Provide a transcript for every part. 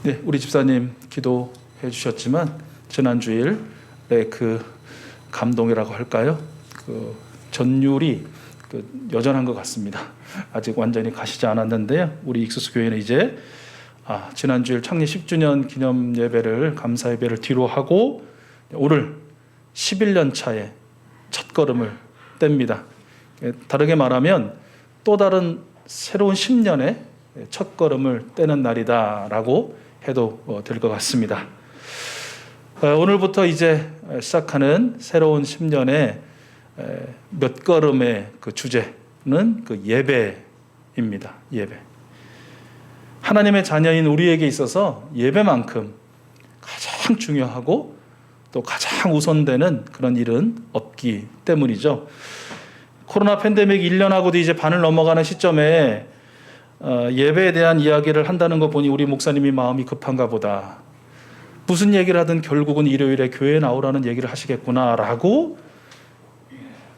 네, 우리 집사님 기도해 주셨지만 지난주일에 그 감동이라고 할까요? 그 전율이 여전한 것 같습니다. 아직 완전히 가시지 않았는데요. 우리 익수수 교회는 이제 지난주일 창립 10주년 기념 예배를, 감사 예배를 뒤로 하고 오늘 11년 차에 첫 걸음을 뗍니다. 다르게 말하면 또 다른 새로운 10년의 첫 걸음을 떼는 날이다라고 해도 될 것 같습니다. 오늘부터 이제 시작하는 새로운 10년의 몇 걸음의 그 주제는 그 예배입니다. 예배. 하나님의 자녀인 우리에게 있어서 예배만큼 가장 중요하고 또 가장 우선되는 그런 일은 없기 때문이죠. 코로나 팬데믹 1년하고도 이제 반을 넘어가는 시점에 예배에 대한 이야기를 한다는 거 보니 우리 목사님이 마음이 급한가 보다. 무슨 얘기를 하든 결국은 일요일에 교회에 나오라는 얘기를 하시겠구나라고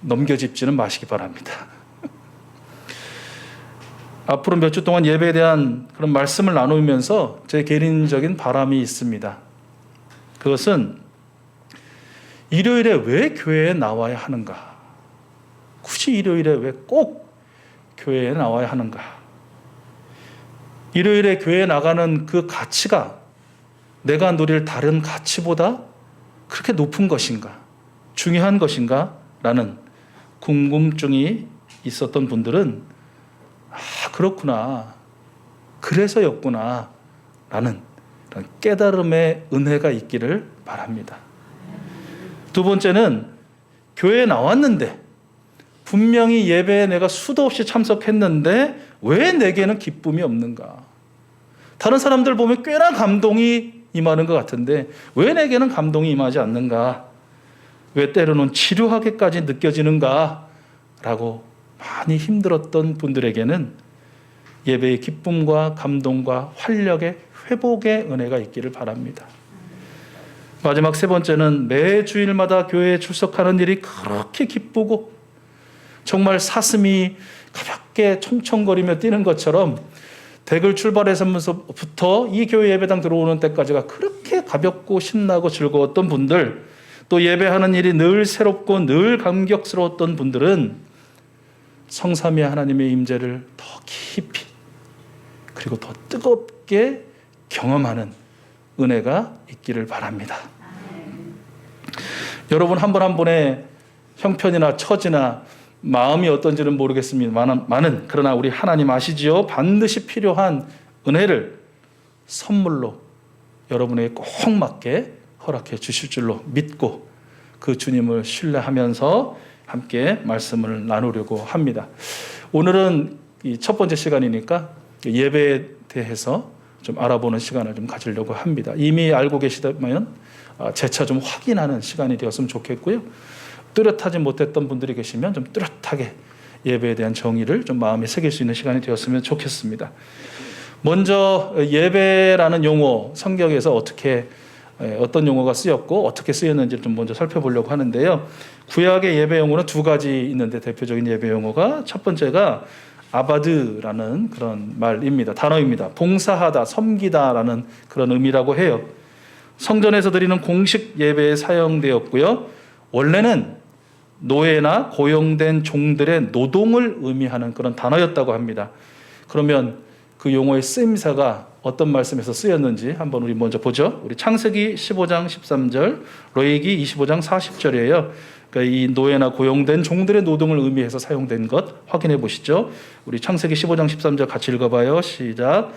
넘겨짚지는 마시기 바랍니다. 앞으로 몇 주 동안 예배에 대한 그런 말씀을 나누면서 제 개인적인 바람이 있습니다. 그것은 일요일에 왜 교회에 나와야 하는가? 굳이 일요일에 왜 꼭 교회에 나와야 하는가? 일요일에 교회에 나가는 그 가치가 내가 누릴 다른 가치보다 그렇게 높은 것인가? 중요한 것인가? 라는 궁금증이 있었던 분들은 그렇구나. 그래서였구나. 라는 깨달음의 은혜가 있기를 바랍니다. 두 번째는 교회에 나왔는데 분명히 예배에 내가 수도 없이 참석했는데 왜 내게는 기쁨이 없는가? 다른 사람들 보면 꽤나 감동이 임하는 것 같은데 왜 내게는 감동이 임하지 않는가? 왜 때로는 지루하게까지 느껴지는가? 라고 많이 힘들었던 분들에게는 예배의 기쁨과 감동과 활력의 회복의 은혜가 있기를 바랍니다. 마지막 세 번째는 매 주일마다 교회에 출석하는 일이 그렇게 기쁘고 정말 사슴이 가볍게 총총거리며 뛰는 것처럼 댁을 출발해서부터 이 교회 예배당 들어오는 때까지가 그렇게 가볍고 신나고 즐거웠던 분들, 또 예배하는 일이 늘 새롭고 늘 감격스러웠던 분들은 성삼위 하나님의 임재를 더 깊이 그리고 더 뜨겁게 경험하는 은혜가 있기를 바랍니다. 여러분 한 분 한 분의 형편이나 처지나 마음이 어떤지는 모르겠습니다만 그러나 우리 하나님 아시지요? 반드시 필요한 은혜를 선물로 여러분에게 꼭 맞게 허락해 주실 줄로 믿고 그 주님을 신뢰하면서 함께 말씀을 나누려고 합니다. 오늘은 이 첫 번째 시간이니까 예배에 대해서 좀 알아보는 시간을 좀 가지려고 합니다. 이미 알고 계시다면 재차 좀 확인하는 시간이 되었으면 좋겠고요. 뚜렷하지 못했던 분들이 계시면 좀 뚜렷하게 예배에 대한 정의를 좀 마음에 새길 수 있는 시간이 되었으면 좋겠습니다. 먼저 예배라는 용어, 성경에서 어떤 용어가 쓰였고 어떻게 쓰였는지 좀 먼저 살펴보려고 하는데요. 구약의 예배 용어는 두 가지 있는데 대표적인 예배 용어가 첫 번째가 아바드라는 그런 말입니다. 단어입니다. 봉사하다, 섬기다라는 그런 의미라고 해요. 성전에서 드리는 공식 예배에 사용되었고요. 원래는 노예나 고용된 종들의 노동을 의미하는 그런 단어였다고 합니다. 그러면 그 용어의 쓰임새가 어떤 말씀에서 쓰였는지 한번 우리 먼저 보죠. 우리 창세기 15장 13절, 레위기 25장 40절이에요. 그러니까 이 노예나 고용된 종들의 노동을 의미해서 사용된 것 확인해 보시죠. 우리 창세기 15장 13절 같이 읽어봐요. 시작.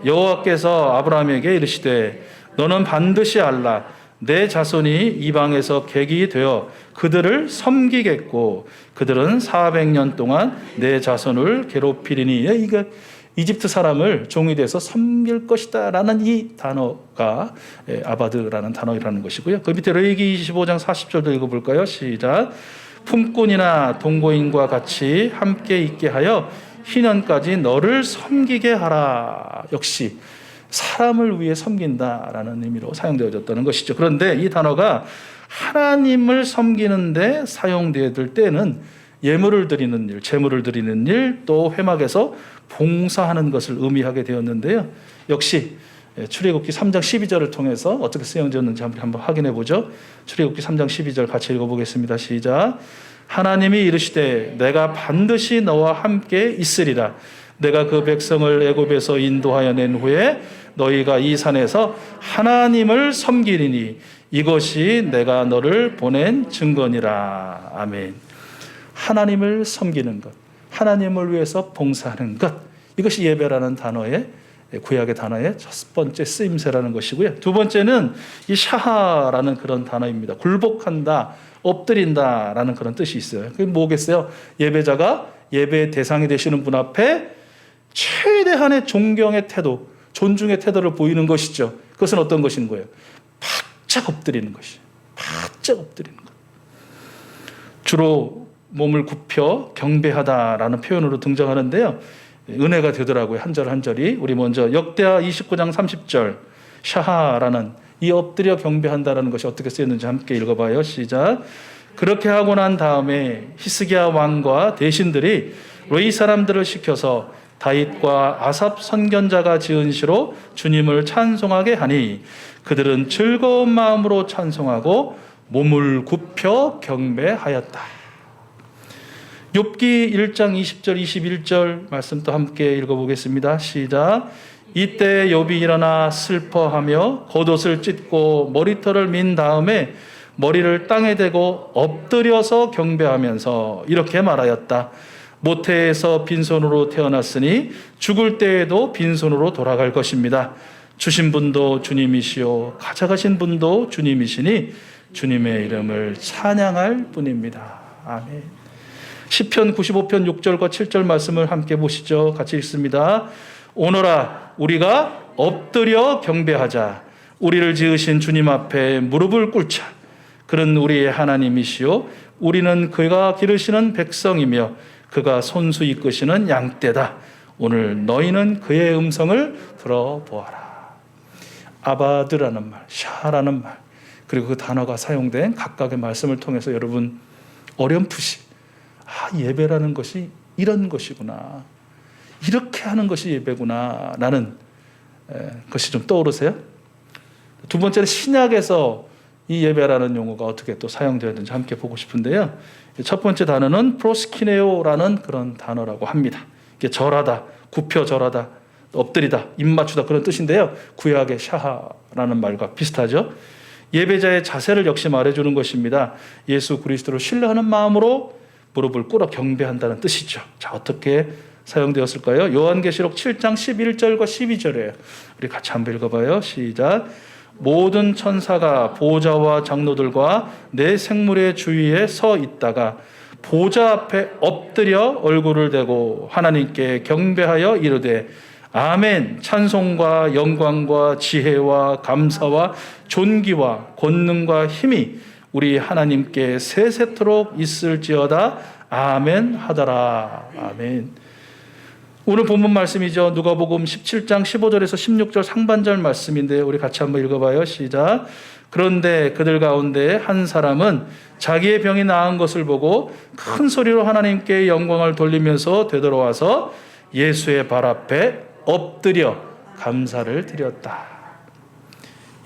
여호와께서 아브라함에게 이르시되 너는 반드시 알라. 내 자손이 이방에서 객이 되어 그들을 섬기겠고 그들은 400년 동안 내 자손을 괴롭히리니 이게 이집트 사람을 종이 돼서 섬길 것이다 라는 이 단어가 아바드라는 단어라는 것이고요. 그 밑에 레위기 25장 40절도 읽어볼까요? 시작. 품꾼이나 동거인과 같이 함께 있게 하여 희년까지 너를 섬기게 하라. 역시 사람을 위해 섬긴다라는 의미로 사용되어졌다는 것이죠. 그런데 이 단어가 하나님을 섬기는데 사용되어질 때는 예물을 드리는 일, 제물을 드리는 일, 또 회막에서 봉사하는 것을 의미하게 되었는데요. 역시 출애굽기 3장 12절을 통해서 어떻게 쓰여졌는지 한번 확인해 보죠. 출애굽기 3장 12절 같이 읽어보겠습니다. 시작. 하나님이 이르시되 내가 반드시 너와 함께 있으리라. 내가 그 백성을 애굽에서 인도하여 낸 후에 너희가 이 산에서 하나님을 섬기리니 이것이 내가 너를 보낸 증거니라. 아멘. 하나님을 섬기는 것, 하나님을 위해서 봉사하는 것, 이것이 예배라는 단어의, 구약의 단어의 첫 번째 쓰임새라는 것이고요. 두 번째는 이 샤하라는 그런 단어입니다. 굴복한다, 엎드린다라는 그런 뜻이 있어요. 그게 뭐겠어요? 예배자가 예배의 대상이 되시는 분 앞에 최대한의 존경의 태도, 존중의 태도를 보이는 것이죠. 그것은 어떤 것인 거예요? 바짝 엎드리는 것이에요. 바짝 엎드리는 것. 주로 몸을 굽혀 경배하다라는 표현으로 등장하는데요. 은혜가 되더라고요. 한 절 한 절이. 우리 먼저 역대하 29장 30절 샤하라는 이 엎드려 경배한다라는 것이 어떻게 쓰였는지 함께 읽어봐요. 시작. 그렇게 하고 난 다음에 히스기야 왕과 대신들이 의 사람들을 시켜서 다윗과 아삽 선견자가 지은 시로 주님을 찬송하게 하니 그들은 즐거운 마음으로 찬송하고 몸을 굽혀 경배하였다. 욥기 1장 20절 21절 말씀 또 함께 읽어보겠습니다. 시작. 이때 욥이 일어나 슬퍼하며 겉옷을 찢고 머리털을 민 다음에 머리를 땅에 대고 엎드려서 경배하면서 이렇게 말하였다. 모태에서 빈손으로 태어났으니 죽을 때에도 빈손으로 돌아갈 것입니다. 주신 분도 주님이시요 가져가신 분도 주님이시니 주님의 이름을 찬양할 뿐입니다. 아멘. 시편 95편 6절과 7절 말씀을 함께 보시죠. 같이 읽습니다. 오너라 우리가 엎드려 경배하자. 우리를 지으신 주님 앞에 무릎을 꿇자. 그는 우리의 하나님이시요 우리는 그가 기르시는 백성이며 그가 손수 이끄시는 양떼다. 오늘 너희는 그의 음성을 들어보아라. 아바드라는 말, 샤라는 말, 그리고 그 단어가 사용된 각각의 말씀을 통해서 여러분 어렴풋이 예배라는 것이 이런 것이구나, 이렇게 하는 것이 예배구나 라는 것이 좀 떠오르세요? 두 번째는 신약에서 이 예배라는 용어가 어떻게 또 사용되었는지 함께 보고 싶은데요. 첫 번째 단어는 프로스키네오라는 그런 단어라고 합니다. 이게 절하다, 굽혀 절하다, 엎드리다, 입 맞추다 그런 뜻인데요. 구약의 샤하라는 말과 비슷하죠. 예배자의 자세를 역시 말해주는 것입니다. 예수 그리스도를 신뢰하는 마음으로 무릎을 꿇어 경배한다는 뜻이죠. 자, 어떻게 사용되었을까요? 요한계시록 7장 11절과 12절이에요. 우리 같이 한번 읽어봐요. 시작. 모든 천사가 보좌와 장로들과 내 생물의 주위에 서 있다가 보좌 앞에 엎드려 얼굴을 대고 하나님께 경배하여 이르되 아멘. 찬송과 영광과 지혜와 감사와 존귀와 권능과 힘이 우리 하나님께 세세토록 있을지어다. 아멘 하더라. 아멘. 오늘 본문 말씀이죠. 누가복음 17장 15절에서 16절 상반절 말씀인데 우리 같이 한번 읽어봐요. 시작. 그런데 그들 가운데 한 사람은 자기의 병이 나은 것을 보고 큰 소리로 하나님께 영광을 돌리면서 되돌아와서 예수의 발 앞에 엎드려 감사를 드렸다.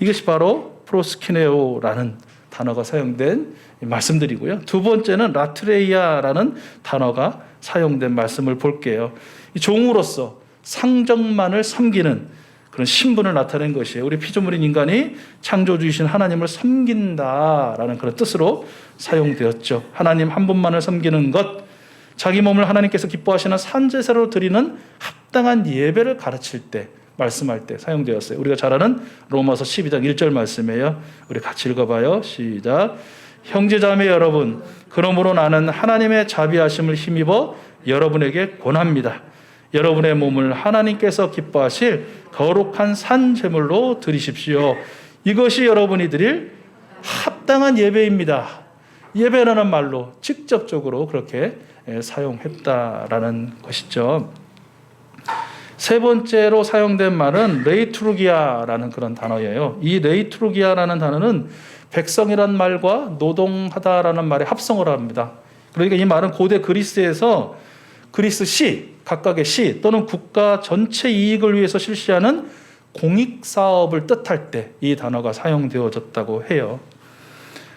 이것이 바로 프로스키네오라는 단어가 사용된 말씀들이고요. 두 번째는 라트레이아라는 단어가 사용된 말씀을 볼게요. 종으로서 상정만을 섬기는 그런 신분을 나타낸 것이에요. 우리 피조물인 인간이 창조주이신 하나님을 섬긴다라는 그런 뜻으로 사용되었죠. 하나님 한 분만을 섬기는 것, 자기 몸을 하나님께서 기뻐하시는 산제사로 드리는 합당한 예배를 가르칠 때, 말씀할 때 사용되었어요. 우리가 잘 아는 로마서 12장 1절 말씀이에요. 우리 같이 읽어봐요. 시작. 형제자매 여러분, 그러므로 나는 하나님의 자비하심을 힘입어 여러분에게 권합니다. 여러분의 몸을 하나님께서 기뻐하실 거룩한 산 제물로 드리십시오. 이것이 여러분이 드릴 합당한 예배입니다. 예배라는 말로 직접적으로 그렇게 사용했다라는 것이죠. 세 번째로 사용된 말은 레이투르기아라는 그런 단어예요. 이 레이투르기아라는 단어는 백성이란 말과 노동하다라는 말의 합성어를 합니다. 그러니까 이 말은 고대 그리스에서 그리스 시, 각각의 시 또는 국가 전체 이익을 위해서 실시하는 공익 사업을 뜻할 때 이 단어가 사용되어졌다고 해요.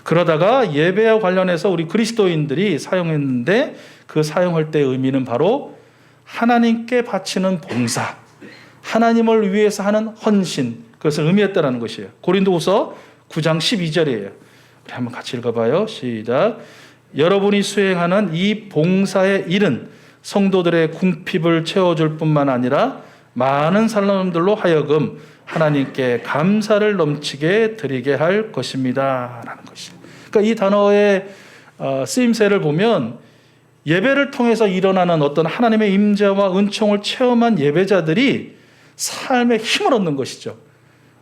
그러다가 예배와 관련해서 우리 그리스도인들이 사용했는데 그 사용할 때의 의미는 바로 하나님께 바치는 봉사, 하나님을 위해서 하는 헌신, 그것을 의미했다는 것이에요. 고린도후서 9장 12절이에요. 우리 한번 같이 읽어봐요. 시작. 여러분이 수행하는 이 봉사의 일은 성도들의 궁핍을 채워줄 뿐만 아니라 많은 사람들로 하여금 하나님께 감사를 넘치게 드리게 할 것입니다. 라는 것이에요. 그러니까 이 단어의 쓰임새를 보면 예배를 통해서 일어나는 어떤 하나님의 임재와 은총을 체험한 예배자들이 삶에 힘을 얻는 것이죠.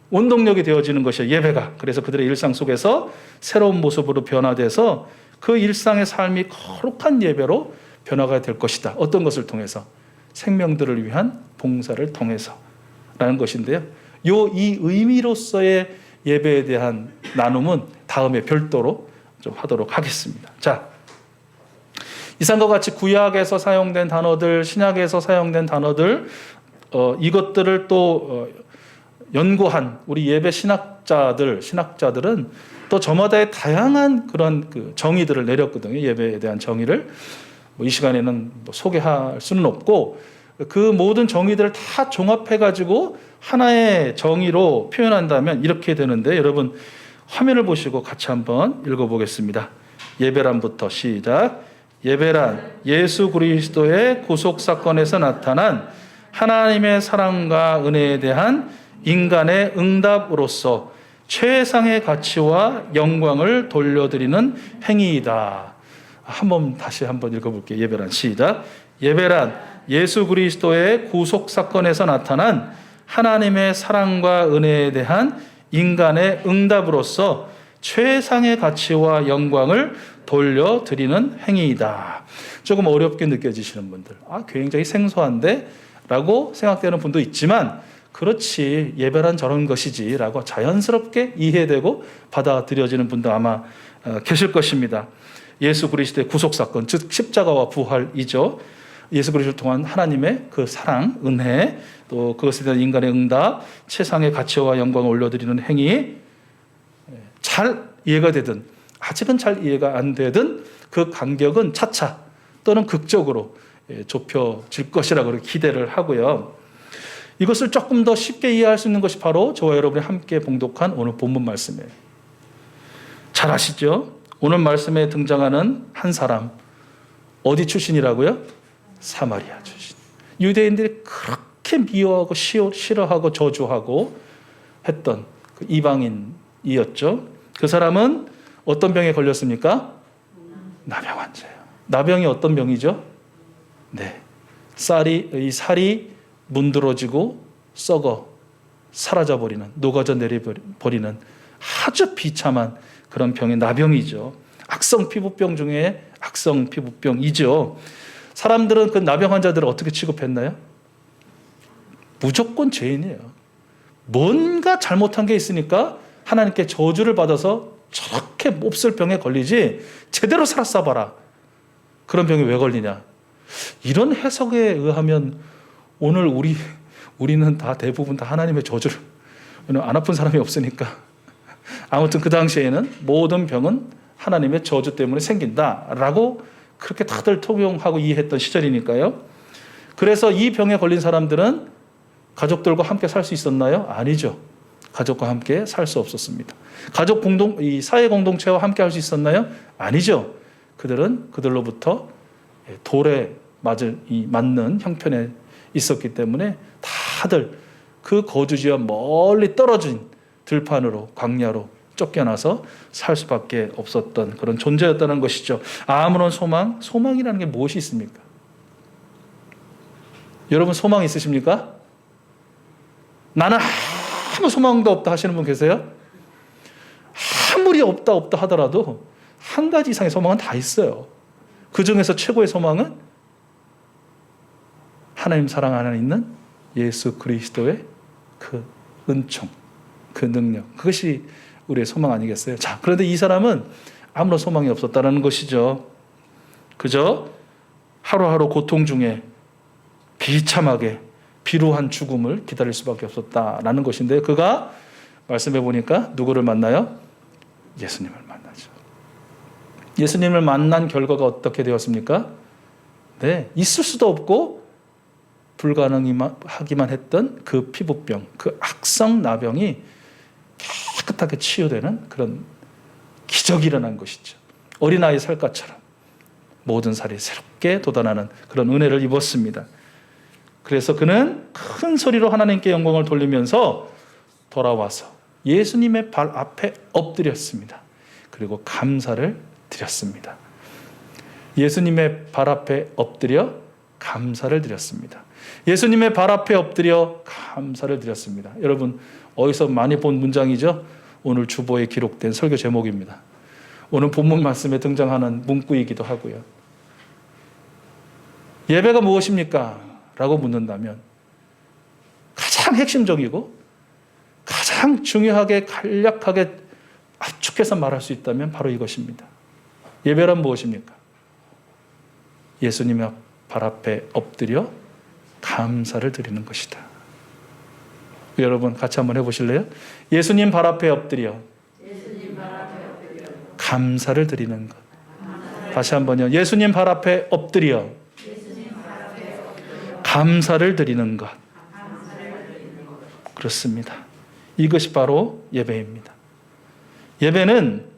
원동력이 되어지는 것이에요. 예배가. 그래서 그들의 일상 속에서 새로운 모습으로 변화돼서 그 일상의 삶이 거룩한 예배로 변화가 될 것이다. 어떤 것을 통해서? 생명들을 위한 봉사를 통해서 라는 것인데요. 이 의미로서의 예배에 대한 나눔은 다음에 별도로 좀 하도록 하겠습니다. 자, 이상과 같이 구약에서 사용된 단어들, 신약에서 사용된 단어들, 이것들을 또 연구한 우리 예배 신학자들은 또 저마다의 다양한 그런 그 정의들을 내렸거든요. 예배에 대한 정의를 이 시간에는 소개할 수는 없고 그 모든 정의들을 다 종합해가지고 하나의 정의로 표현한다면 이렇게 되는데, 여러분 화면을 보시고 같이 한번 읽어보겠습니다. 예배란부터 시작. 예배란 예수 그리스도의 구속 사건에서 나타난 하나님의 사랑과 은혜에 대한 인간의 응답으로서 최상의 가치와 영광을 돌려드리는 행위이다. 다시 한번 읽어볼게요. 예배란 시작. 예배란 예수 그리스도의 구속 사건에서 나타난 하나님의 사랑과 은혜에 대한 인간의 응답으로서 최상의 가치와 영광을 돌려드리는 행위이다. 조금 어렵게 느껴지시는 분들, 굉장히 생소한데? 라고 생각되는 분도 있지만, 그렇지, 예배란 저런 것이지 라고 자연스럽게 이해되고 받아들여지는 분도 아마 계실 것입니다. 예수 그리스도의 구속사건, 즉 십자가와 부활이죠. 예수 그리스도를 통한 하나님의 그 사랑, 은혜, 또 그것에 대한 인간의 응답, 최상의 가치와 영광을 올려드리는 행위, 잘 이해가 되든 아직은 잘 이해가 안 되든 그 간격은 차차 또는 극적으로 좁혀질 것이라고 기대를 하고요. 이것을 조금 더 쉽게 이해할 수 있는 것이 바로 저와 여러분이 함께 봉독한 오늘 본문 말씀이에요. 잘 아시죠? 오늘 말씀에 등장하는 한 사람, 어디 출신이라고요? 사마리아 출신. 유대인들이 그렇게 미워하고 싫어하고 저주하고 했던 그 이방인이었죠. 그 사람은 어떤 병에 걸렸습니까? 나병 환자예요. 나병이 어떤 병이죠? 네, 살이 문드러지고 썩어 사라져버리는, 녹아져 내려버리는 아주 비참한 그런 병이 나병이죠. 악성 피부병 중에 악성 피부병이죠. 사람들은 그 나병 환자들을 어떻게 취급했나요? 무조건 죄인이에요. 뭔가 잘못한 게 있으니까 하나님께 저주를 받아서 저렇게 몹쓸 병에 걸리지 제대로 살았어봐라. 그런 병이 왜 걸리냐? 이런 해석에 의하면 오늘 우리는 다 대부분 다 하나님의 저주를, 안 아픈 사람이 없으니까. 아무튼 그 당시에는 모든 병은 하나님의 저주 때문에 생긴다라고 그렇게 다들 통용하고 이해했던 시절이니까요. 그래서 이 병에 걸린 사람들은 가족들과 함께 살 수 있었나요? 아니죠. 가족과 함께 살 수 없었습니다. 이 사회 공동체와 함께 할 수 있었나요? 아니죠. 그들은 그들로부터 돌에 맞는 형편에 있었기 때문에 다들 그 거주지와 멀리 떨어진 들판으로, 광야로 쫓겨나서 살 수밖에 없었던 그런 존재였다는 것이죠. 아무런 소망이라는 게 무엇이 있습니까? 여러분 소망 있으십니까? 나는 아무 소망도 없다 하시는 분 계세요? 아무리 없다 하더라도 한 가지 이상의 소망은 다 있어요. 그 중에서 최고의 소망은 하나님 사랑 안에 있는 예수 그리스도의 그 은총, 그 능력, 그것이 우리의 소망 아니겠어요? 자, 그런데 이 사람은 아무런 소망이 없었다는 것이죠. 그저 하루하루 고통 중에 비참하게 비루한 죽음을 기다릴 수밖에 없었다라는 것인데, 그가 말씀해 보니까 누구를 만나요? 예수님을 만나죠. 예수님을 만난 결과가 어떻게 되었습니까? 네, 있을 수도 없고 불가능하기만 했던 그 피부병, 그 악성 나병이 깨끗하게 치유되는 그런 기적이 일어난 것이죠. 어린아이 살갗처럼 모든 살이 새롭게 돋아나는 그런 은혜를 입었습니다. 그래서 그는 큰 소리로 하나님께 영광을 돌리면서 돌아와서 예수님의 발 앞에 엎드렸습니다. 그리고 감사를 드렸습니다. 예수님의 발 앞에 엎드려 감사를 드렸습니다. 예수님의 발 앞에 엎드려 감사를 드렸습니다. 여러분, 어디서 많이 본 문장이죠? 오늘 주보에 기록된 설교 제목입니다. 오늘 본문 말씀에 등장하는 문구이기도 하고요. 예배가 무엇입니까? 라고 묻는다면 가장 핵심적이고 가장 중요하게 간략하게 압축해서 말할 수 있다면 바로 이것입니다. 예배란 무엇입니까? 예수님의 발 앞에 엎드려 감사를 드리는 것이다. 여러분 같이 한번 해보실래요? 예수님 발 앞에 엎드려 감사를 드리는 것. 다시 한번요. 예수님 발 앞에 엎드려 감사를 드리는 것. 그렇습니다. 이것이 바로 예배입니다. 예배는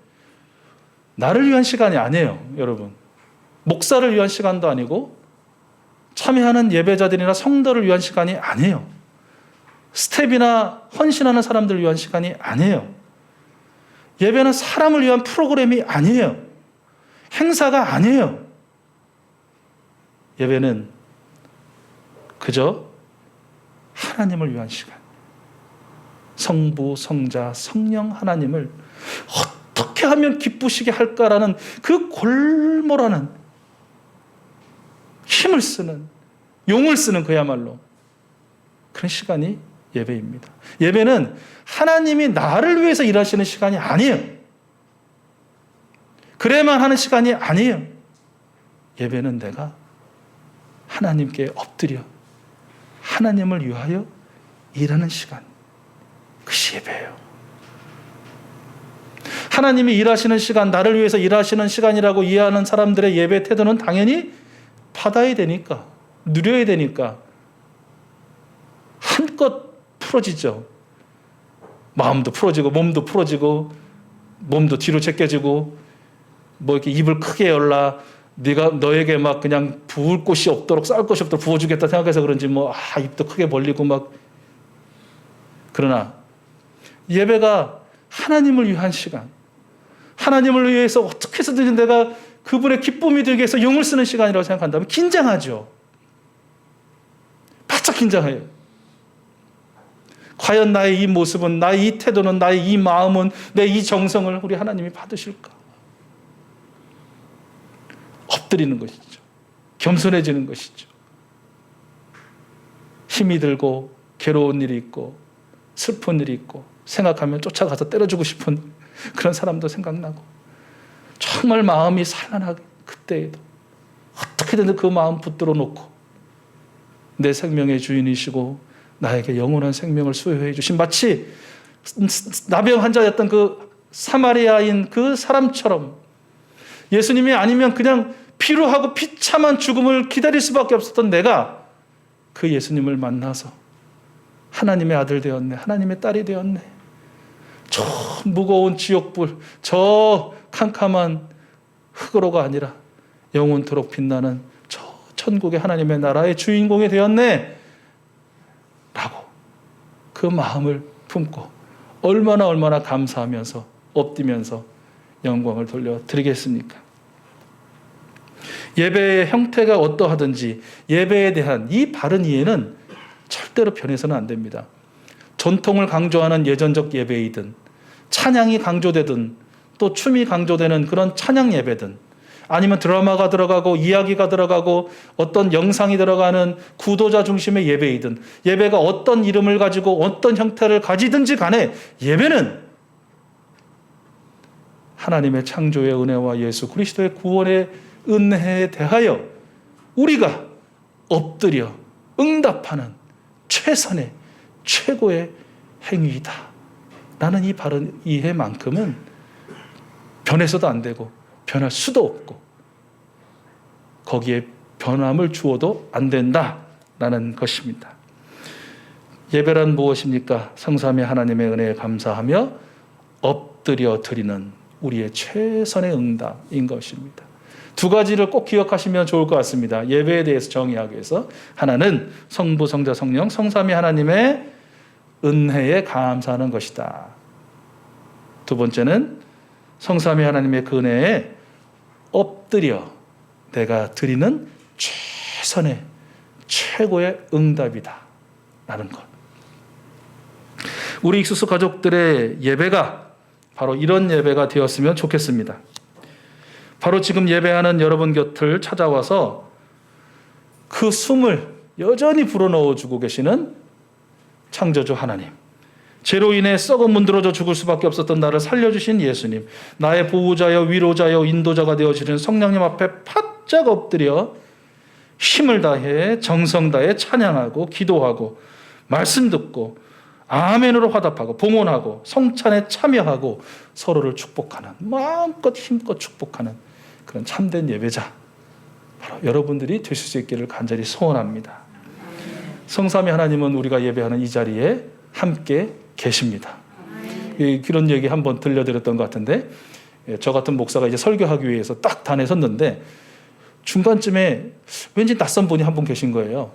나를 위한 시간이 아니에요, 여러분. 목사를 위한 시간도 아니고 참여하는 예배자들이나 성도를 위한 시간이 아니에요. 스텝이나 헌신하는 사람들을 위한 시간이 아니에요. 예배는 사람을 위한 프로그램이 아니에요. 행사가 아니에요. 예배는 그저 하나님을 위한 시간. 성부, 성자, 성령 하나님을 어떻게 하면 기쁘시게 할까라는 그 골몰하는 힘을 쓰는, 용을 쓰는 그야말로 그런 시간이 예배입니다. 예배는 하나님이 나를 위해서 일하시는 시간이 아니에요. 그래야만 하는 시간이 아니에요. 예배는 내가 하나님께 엎드려 하나님을 위하여 일하는 시간. 그것이 예배예요. 하나님이 일하시는 시간, 나를 위해서 일하시는 시간이라고 이해하는 사람들의 예배 태도는 당연히 받아야 되니까, 누려야 되니까 한껏 풀어지죠. 마음도 풀어지고 몸도 풀어지고 몸도 뒤로 제껴지고 뭐 이렇게 입을 크게 열라 너에게 막 그냥 부을 곳이 없도록 쌀 곳이 없도록 부어주겠다 생각해서 그런지 입도 크게 벌리고 막. 그러나 예배가 하나님을 위한 시간, 하나님을 위해서 어떻게 해서든 내가 그분의 기쁨이 되기 위해서 용을 쓰는 시간이라고 생각한다면 긴장하죠. 바짝 긴장해요. 과연 나의 이 모습은, 나의 이 태도는, 나의 이 마음은, 내 이 정성을 우리 하나님이 받으실까? 엎드리는 것이죠. 겸손해지는 것이죠. 힘이 들고 괴로운 일이 있고 슬픈 일이 있고 생각하면 쫓아가서 때려주고 싶은 그런 사람도 생각나고 정말 마음이 산란하게 그때에도 어떻게든 그 마음 붙들어 놓고 내 생명의 주인이시고 나에게 영원한 생명을 수여해 주신 마치 나병 환자였던 그 사마리아인 그 사람처럼 예수님이 아니면 그냥 피로하고 비참한 죽음을 기다릴 수밖에 없었던 내가 그 예수님을 만나서 하나님의 아들 되었네, 하나님의 딸이 되었네. 저 무거운 지옥불, 저 캄캄한 흙으로가 아니라 영원토록 빛나는 저 천국의 하나님의 나라의 주인공이 되었네 라고 그 마음을 품고 얼마나 감사하면서 엎드면서 영광을 돌려드리겠습니까? 예배의 형태가 어떠하든지 예배에 대한 이 바른 이해는 절대로 변해서는 안 됩니다. 전통을 강조하는 예전적 예배이든 찬양이 강조되든 또 춤이 강조되는 그런 찬양 예배든 아니면 드라마가 들어가고 이야기가 들어가고 어떤 영상이 들어가는 구도자 중심의 예배이든 예배가 어떤 이름을 가지고 어떤 형태를 가지든지 간에 예배는 하나님의 창조의 은혜와 예수 그리스도의 구원의 은혜에 대하여 우리가 엎드려 응답하는 최선의 최고의 행위이다 라는 이 바른 이해만큼은 변해서도 안 되고 변할 수도 없고 거기에 변함을 주어도 안 된다라는 것입니다. 예배란 무엇입니까? 성삼위 하나님의 은혜에 감사하며 엎드려 드리는 우리의 최선의 응답인 것입니다. 두 가지를 꼭 기억하시면 좋을 것 같습니다. 예배에 대해서 정의하기 위해서 하나는 성부, 성자, 성령, 성삼위 하나님의 은혜에 감사하는 것이다. 두 번째는 성삼위 하나님의 그 은혜에 엎드려 내가 드리는 최선의 최고의 응답이다 라는 것. 우리 익수수 가족들의 예배가 바로 이런 예배가 되었으면 좋겠습니다. 바로 지금 예배하는 여러분 곁을 찾아와서 그 숨을 여전히 불어넣어주고 계시는 창조주 하나님, 죄로 인해 썩어 문드러져 죽을 수밖에 없었던 나를 살려주신 예수님, 나의 보호자여 위로자여 인도자가 되어주는 성령님 앞에 바짝 엎드려 힘을 다해 정성 다해 찬양하고 기도하고 말씀 듣고 아멘으로 화답하고 봉헌하고 성찬에 참여하고 서로를 축복하는, 마음껏 힘껏 축복하는 그런 참된 예배자, 바로 여러분들이 되실 수 있기를 간절히 소원합니다. 성삼위 하나님은 우리가 예배하는 이 자리에 함께 계십니다. 그런 얘기 한번 들려드렸던 것 같은데, 저 같은 목사가 이제 설교하기 위해서 딱 단에 섰는데 중간쯤에 왠지 낯선 분이 한 분 계신 거예요.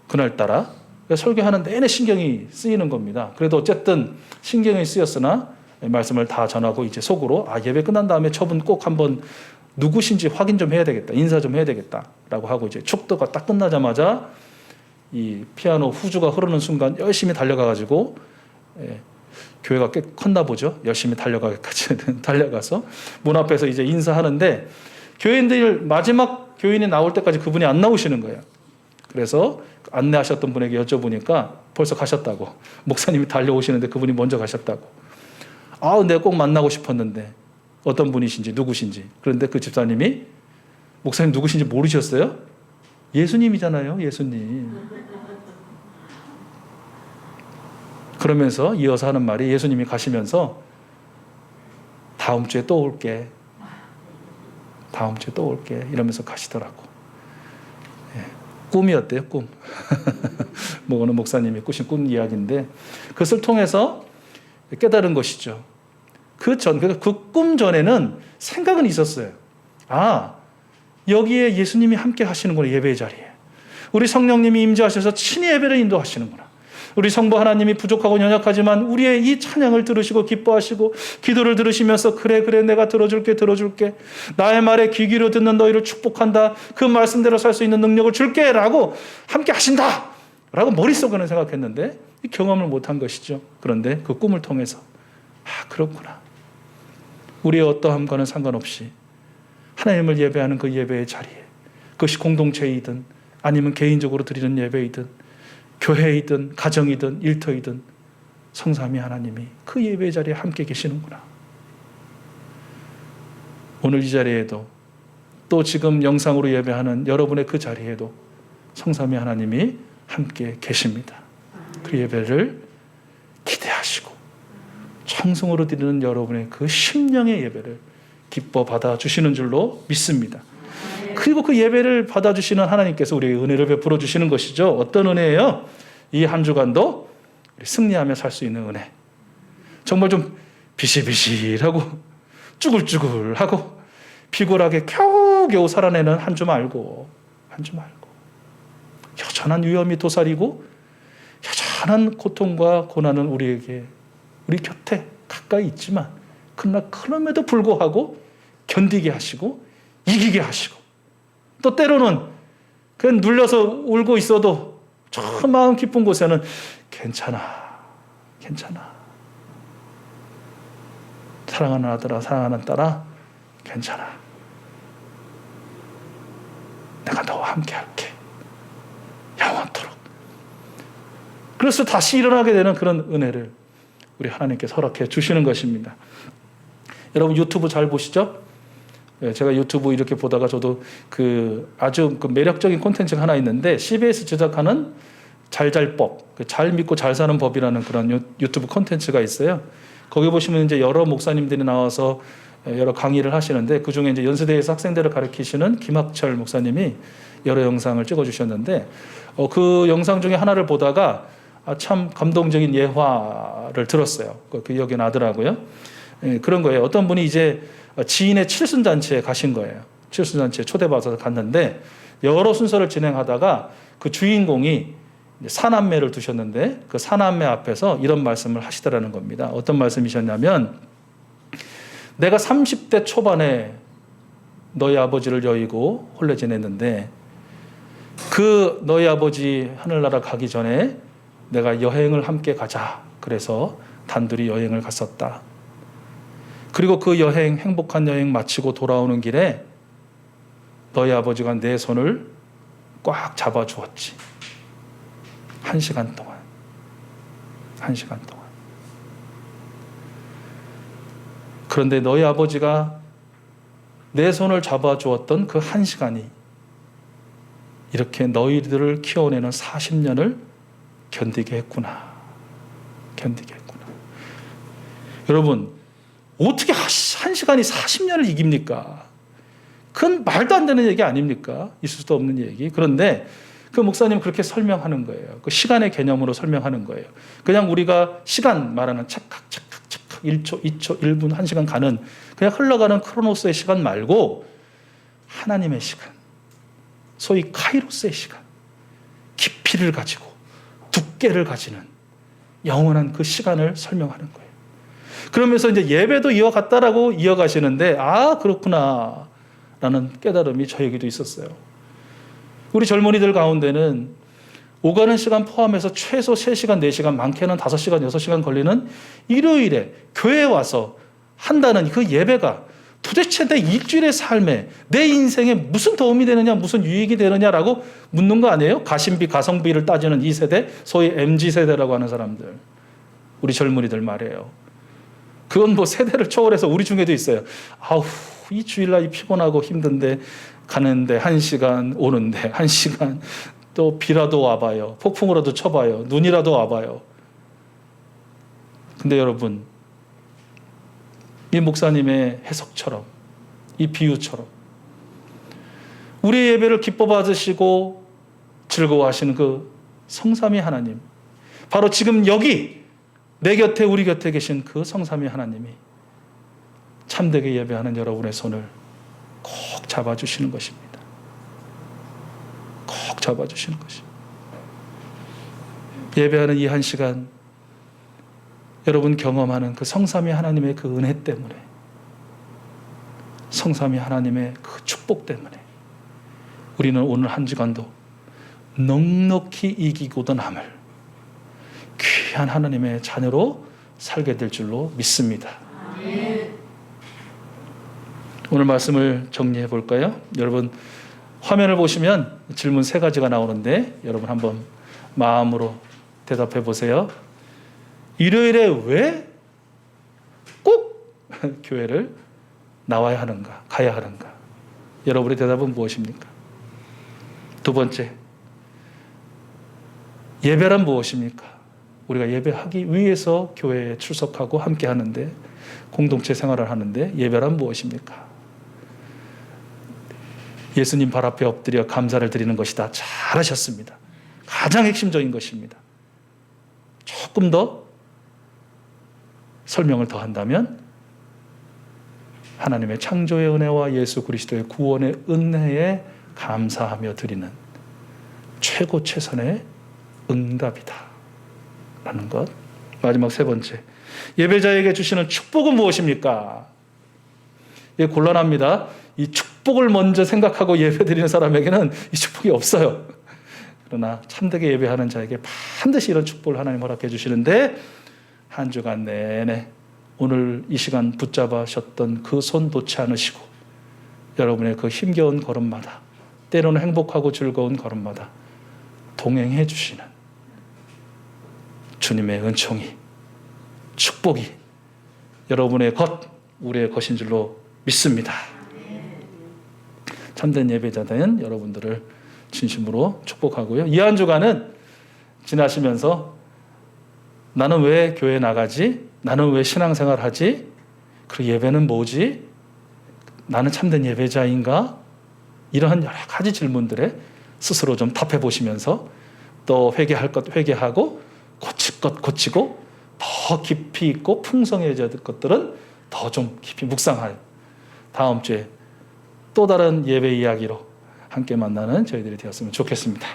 그날따라 설교하는 내내 신경이 쓰이는 겁니다. 그래도 어쨌든 신경이 쓰였으나 말씀을 다 전하고 이제 속으로 예배 끝난 다음에 저분 꼭 한번 누구신지 확인 좀 해야 되겠다, 인사 좀 해야 되겠다라고 하고 이제 축도가 딱 끝나자마자 이 피아노 후주가 흐르는 순간 열심히 달려가가지고 교회가 꽤 컸나 보죠. 열심히 달려가서 문 앞에서 이제 인사하는데 교인들 마지막 교인이 나올 때까지 그분이 안 나오시는 거예요. 그래서 안내하셨던 분에게 여쭤보니까 벌써 가셨다고. 목사님이 달려오시는데 그분이 먼저 가셨다고. 내가 꼭 만나고 싶었는데 어떤 분이신지 누구신지. 그런데 그 집사님이 목사님 누구신지 모르셨어요? 예수님이잖아요, 예수님. 그러면서 이어서 하는 말이, 예수님이 가시면서 다음 주에 또 올게, 다음 주에 또 올게 이러면서 가시더라고. 꿈이었대요, 꿈. 뭐 어느 목사님이 꾸신 꿈 이야기인데 그것을 통해서 깨달은 것이죠. 그 꿈 전에는 생각은 있었어요. 여기에 예수님이 함께 하시는구나, 예배의 자리에. 우리 성령님이 임재하셔서 친히 예배를 인도하시는구나. 우리 성부 하나님이 부족하고 연약하지만 우리의 이 찬양을 들으시고 기뻐하시고 기도를 들으시면서 그래 내가 들어줄게 나의 말에 귀 기울여 듣는 너희를 축복한다, 그 말씀대로 살 수 있는 능력을 줄게 라고 함께 하신다 라고 머릿속에는 생각했는데 경험을 못한 것이죠. 그런데 그 꿈을 통해서 그렇구나, 우리의 어떠함과는 상관없이 하나님을 예배하는 그 예배의 자리에, 그것이 공동체이든 아니면 개인적으로 드리는 예배이든 교회이든 가정이든 일터이든 성삼위 하나님이 그 예배 자리에 함께 계시는구나. 오늘 이 자리에도 또 지금 영상으로 예배하는 여러분의 그 자리에도 성삼위 하나님이 함께 계십니다. 그 예배를 기대하시고 청승으로 드리는 여러분의 그 심령의 예배를 기뻐 받아주시는 줄로 믿습니다. 그리고 그 예배를 받아주시는 하나님께서 우리에게 은혜를 베풀어 주시는 것이죠. 어떤 은혜예요? 이 한 주간도 승리하며 살 수 있는 은혜. 정말 좀 비실비실하고 쭈글쭈글하고 피곤하게 겨우겨우 살아내는 한 주 말고 여전한 위험이 도사리고 여전한 고통과 고난은 우리 곁에 가까이 있지만 그러나 그럼에도 불구하고 견디게 하시고 이기게 하시고 또 때로는 그냥 눌려서 울고 있어도 저 마음 깊은 곳에는 괜찮아. 사랑하는 아들아, 사랑하는 딸아, 괜찮아. 내가 너와 함께 할게. 영원토록. 그래서 다시 일어나게 되는 그런 은혜를 우리 하나님께서 허락해 주시는 것입니다. 여러분 유튜브 잘 보시죠? 제가 유튜브 이렇게 보다가 저도 아주 매력적인 콘텐츠가 하나 있는데 CBS 제작하는 잘잘법, 잘 믿고 잘 사는 법이라는 그런 유튜브 콘텐츠가 있어요. 거기 보시면 이제 여러 목사님들이 나와서 여러 강의를 하시는데, 그 중에 이제 연세대에서 학생들을 가르치시는 김학철 목사님이 여러 영상을 찍어주셨는데, 그 영상 중에 하나를 보다가 참 감동적인 예화를 들었어요. 그 기억이 나더라고요. 그런 거예요. 어떤 분이 이제 지인의 칠순잔치에 가신 거예요. 칠순잔치에 초대받아서 갔는데, 여러 순서를 진행하다가 그 주인공이 사남매를 두셨는데, 그 사남매 앞에서 이런 말씀을 하시더라는 겁니다. 어떤 말씀이셨냐면, 내가 30대 초반에 너희 아버지를 여의고 혼례 지냈는데, 그 너희 아버지 하늘나라 가기 전에 내가 여행을 함께 가자. 그래서 단둘이 여행을 갔었다. 그리고 그 여행, 행복한 여행 마치고 돌아오는 길에 너희 아버지가 내 손을 꽉 잡아주었지. 1시간 동안. 1시간 동안. 그런데 너희 아버지가 내 손을 잡아주었던 그 1시간이 이렇게 너희들을 키워내는 40년을 견디게 했구나. 견디게 했구나. 여러분, 어떻게 1시간이 40년을 이깁니까? 그건 말도 안 되는 얘기 아닙니까? 있을 수도 없는 얘기. 그런데 그 목사님 그렇게 설명하는 거예요. 그 시간의 개념으로 설명하는 거예요. 그냥 우리가 시간 말하는 착각 1초, 2초, 1분, 1시간 가는 그냥 흘러가는 크로노스의 시간 말고 하나님의 시간, 소위 카이로스의 시간, 깊이를 가지고 두께를 가지는 영원한 그 시간을 설명하는 거예요. 그러면서 이제 예배도 이와 같다라고 이어가시는데, 아, 그렇구나 라는 깨달음이 저에게도 있었어요. 우리 젊은이들 가운데는 오가는 시간 포함해서 최소 3시간, 4시간, 많게는 5시간, 6시간 걸리는 일요일에 교회에 와서 한다는 그 예배가 도대체 내 일주일의 삶에, 내 인생에 무슨 도움이 되느냐, 무슨 유익이 되느냐라고 묻는 거 아니에요? 가심비, 가성비를 따지는 이 세대, 소위 MZ세대라고 하는 사람들, 우리 젊은이들 말이에요. 그건 뭐 세대를 초월해서 우리 중에도 있어요. 아우, 이 주일날 피곤하고 힘든데 가는데 1시간, 오는데 1시간, 또 비라도 와봐요. 폭풍이라도 쳐봐요. 눈이라도 와봐요. 근데 여러분, 이 목사님의 해석처럼, 이 비유처럼 우리의 예배를 기뻐 받으시고 즐거워하시는 그 성삼위 하나님, 바로 지금 여기 내 곁에, 우리 곁에 계신 그 성삼위 하나님이 참되게 예배하는 여러분의 손을 꼭 잡아주시는 것입니다. 꼭 잡아주시는 것입니다. 예배하는 이 1시간, 여러분 경험하는 그 성삼위 하나님의 그 은혜 때문에, 성삼위 하나님의 그 축복 때문에 우리는 오늘 1시간도 넉넉히 이기고도 남을 귀한 하나님의 자녀로 살게 될 줄로 믿습니다. 오늘 말씀을 정리해 볼까요? 여러분, 화면을 보시면 질문 3가지가 나오는데 여러분 한번 마음으로 대답해 보세요. 일요일에 왜 꼭 교회를 나와야 하는가, 가야 하는가? 여러분의 대답은 무엇입니까? 2번째, 예배란 무엇입니까? 우리가 예배하기 위해서 교회에 출석하고 함께 하는데, 공동체 생활을 하는데 예배란 무엇입니까? 예수님 발 앞에 엎드려 감사를 드리는 것이다. 잘하셨습니다. 가장 핵심적인 것입니다. 조금 더 설명을 더한다면 하나님의 창조의 은혜와 예수 그리스도의 구원의 은혜에 감사하며 드리는 최고 최선의 응답이다 라는 것. 마지막 3번째, 예배자에게 주시는 축복은 무엇입니까? 이게 곤란합니다. 이 축복을 먼저 생각하고 예배드리는 사람에게는 이 축복이 없어요. 그러나 참되게 예배하는 자에게 반드시 이런 축복을 하나님 허락해 주시는데, 한 주간 내내 오늘 이 시간 붙잡으셨던 그 손 놓지 않으시고 여러분의 그 힘겨운 걸음마다, 때로는 행복하고 즐거운 걸음마다 동행해 주시는 주님의 은총이, 축복이 여러분의 것, 우리의 것인 줄로 믿습니다. 참된 예배자된 여러분들을 진심으로 축복하고요. 이 한 주간은 지나시면서 나는 왜 교회 나가지? 나는 왜 신앙생활 하지? 그리고 예배는 뭐지? 나는 참된 예배자인가? 이러한 여러 가지 질문들에 스스로 좀 답해 보시면서 또 회개할 것 회개하고 고칠 것 고치고 더 깊이 있고 풍성해져야 될 것들은 더 좀 깊이 묵상할 다음 주에 또 다른 예배 이야기로 함께 만나는 저희들이 되었으면 좋겠습니다.